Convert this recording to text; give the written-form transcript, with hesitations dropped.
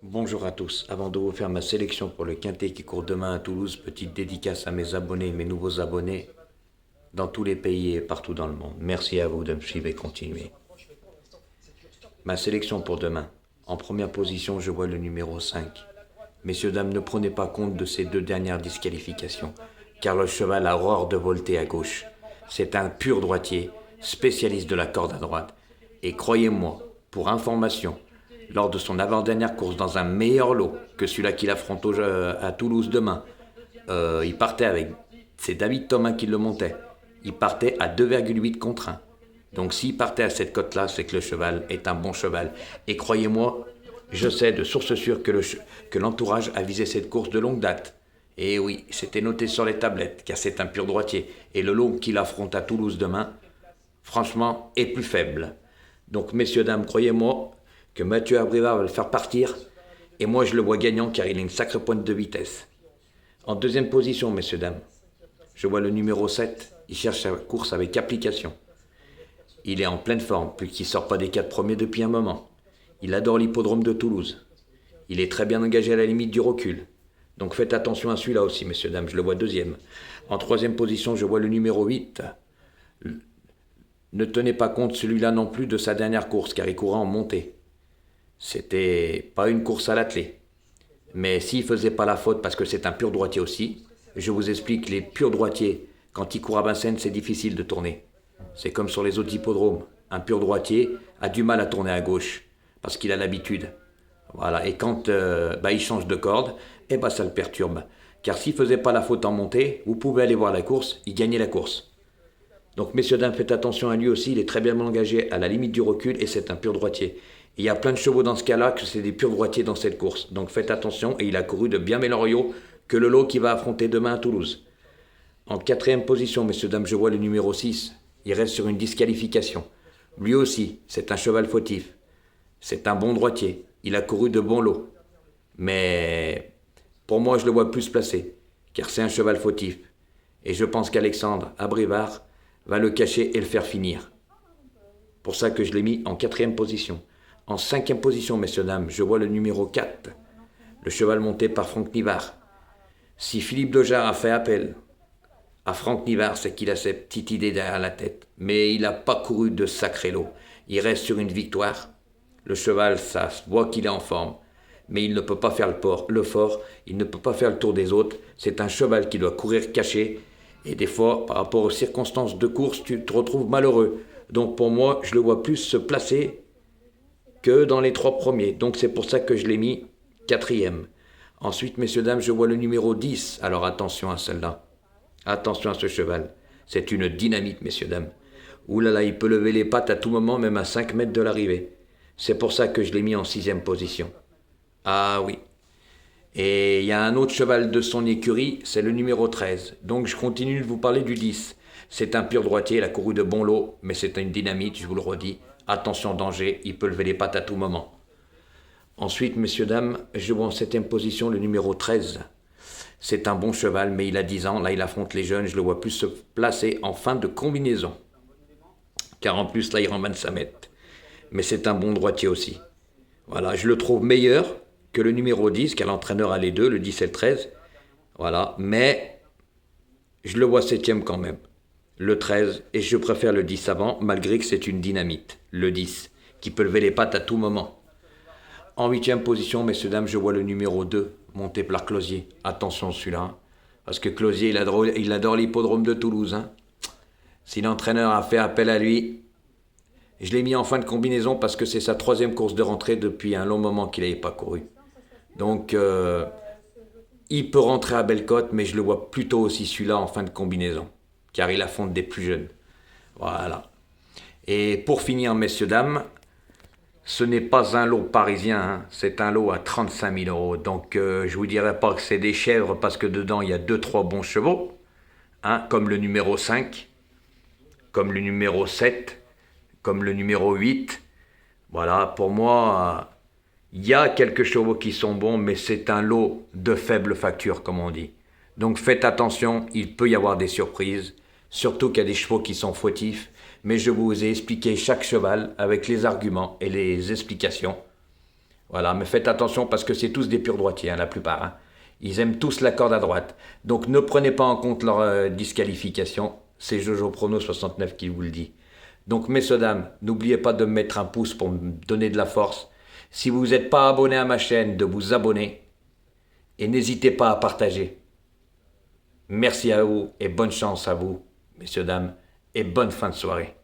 Bonjour à tous. Avant de vous faire ma sélection pour le Quintet qui court demain à Toulouse, petite dédicace à mes abonnés et mes nouveaux abonnés dans tous les pays et partout dans le monde. Merci à vous de me suivre et continuer. Ma sélection pour demain. En première position, je vois le numéro 5. Messieurs, dames, ne prenez pas compte de ces deux dernières disqualifications, car le cheval a horreur de volter à gauche. C'est un pur droitier, spécialiste de la corde à droite. Et croyez-moi, pour information, lors de son avant-dernière course dans un meilleur lot que celui-là qu'il affronte à Toulouse demain, il partait avec... C'est David Thomas qui le montait. Il partait à 2,8 contre 1. Donc s'il partait à cette cote-là, c'est que le cheval est un bon cheval. Et croyez-moi, je sais de source sûre que l'entourage a visé cette course de longue date. Et oui, c'était noté sur les tablettes, car c'est un pur droitier. Et le lot qu'il affronte à Toulouse demain, franchement, est plus faible. Donc messieurs, dames, croyez-moi que Mathieu Abrivard va le faire partir. Et moi, je le vois gagnant, car il a une sacrée pointe de vitesse. En deuxième position, messieurs, dames, je vois le numéro 7. Il cherche sa course avec application. Il est en pleine forme, puisqu'il ne sort pas des 4 premiers depuis un moment. Il adore l'hippodrome de Toulouse. Il est très bien engagé à la limite du recul. Donc faites attention à celui-là aussi, messieurs, dames, je le vois deuxième. En troisième position, je vois le numéro 8. Ne tenez pas compte celui-là non plus de sa dernière course, car il courait en montée. C'était pas une course à l'attelé. Mais s'il faisait pas la faute, parce que c'est un pur droitier aussi, je vous explique, les purs droitiers, quand ils courent à Vincennes, c'est difficile de tourner. C'est comme sur les autres hippodromes. Un pur droitier a du mal à tourner à gauche, parce qu'il a l'habitude. Voilà, et quand il change de corde, ça le perturbe. Car s'il faisait pas la faute en montée, vous pouvez aller voir la course, il gagnait la course. Donc messieurs, dames, faites attention à lui aussi, il est très bien engagé à la limite du recul et c'est un pur droitier. Il y a plein de chevaux dans ce cas-là que c'est des purs droitiers dans cette course. Donc faites attention, et il a couru de bien meilleurs Rio que le lot qui va affronter demain à Toulouse. En quatrième position, messieurs, dames, je vois le numéro 6. Il reste sur une disqualification. Lui aussi, c'est un cheval fautif. C'est un bon droitier. Il a couru de bons lots. Mais pour moi, je le vois plus placé, car c'est un cheval fautif. Et je pense qu'Alexandre Abrivard va le cacher et le faire finir. Pour ça que je l'ai mis en quatrième position. En cinquième position, messieurs, dames, je vois le numéro 4, le cheval monté par Franck Nivard. Si Philippe Dojard a fait appel à Franck Nivard, c'est qu'il a cette petite idée derrière la tête. Mais il n'a pas couru de sacré lot. Il reste sur une victoire. Le cheval, ça se voit qu'il est en forme. Mais il ne peut pas faire le fort, il ne peut pas faire le tour des autres. C'est un cheval qui doit courir caché. Et des fois, par rapport aux circonstances de course, tu te retrouves malheureux. Donc pour moi, je le vois plus se placer que dans les 3 premiers. Donc c'est pour ça que je l'ai mis quatrième. Ensuite, messieurs, dames, je vois le numéro 10. Alors attention à celle-là. Attention à ce cheval. C'est une dynamite, messieurs, dames. Ouh là là, il peut lever les pattes à tout moment, même à 5 mètres de l'arrivée. C'est pour ça que je l'ai mis en sixième position. Ah oui. Et il y a un autre cheval de son écurie, c'est le numéro 13. Donc je continue de vous parler du 10. C'est un pur droitier, il a couru de bons lots, mais c'est une dynamite, je vous le redis. Attention, danger, il peut lever les pattes à tout moment. Ensuite, messieurs, dames, je vois en septième position le numéro 13. C'est un bon cheval, mais il a 10 ans. Là, il affronte les jeunes. Je le vois plus se placer en fin de combinaison. Car en plus, là, il rend 25 mètres. Mais c'est un bon droitier aussi. Voilà, je le trouve meilleur que le numéro 10, car l'entraîneur a les deux, le 10 et le 13. Voilà, mais je le vois septième quand même. Le 13, et je préfère le 10 avant, malgré que c'est une dynamite. Le 10, qui peut lever les pattes à tout moment. En huitième position, messieurs, dames, je vois le numéro 2, monté par Closier. Attention celui-là, parce que Closier, il adore l'hippodrome de Toulouse. Hein. Si l'entraîneur a fait appel à lui, je l'ai mis en fin de combinaison parce que c'est sa 3e course de rentrée depuis un long moment qu'il n'avait pas couru. Donc, il peut rentrer à Bellecote, mais je le vois plutôt aussi celui-là en fin de combinaison, car il affronte des plus jeunes. Voilà. Et pour finir, messieurs, dames, ce n'est pas un lot parisien, hein, c'est un lot à 35 000 euros. Donc je vous dirais pas que c'est des chèvres parce que dedans il y a 2-3 bons chevaux, hein, comme le numéro 5, comme le numéro 7, comme le numéro 8. Voilà, pour moi, il y a quelques chevaux qui sont bons, mais c'est un lot de faible facture, comme on dit. Donc faites attention, il peut y avoir des surprises, surtout qu'il y a des chevaux qui sont fautifs. Mais je vous ai expliqué chaque cheval avec les arguments et les explications. Voilà, mais faites attention parce que c'est tous des purs droitiers, hein, la plupart. Hein. Ils aiment tous la corde à droite. Donc ne prenez pas en compte leur disqualification. C'est Jojo Prono 69 qui vous le dit. Donc messieurs, dames, n'oubliez pas de me mettre un pouce pour me donner de la force. Si vous n'êtes pas abonné à ma chaîne, de vous abonner. Et n'hésitez pas à partager. Merci à vous et bonne chance à vous, messieurs, dames, et bonne fin de soirée.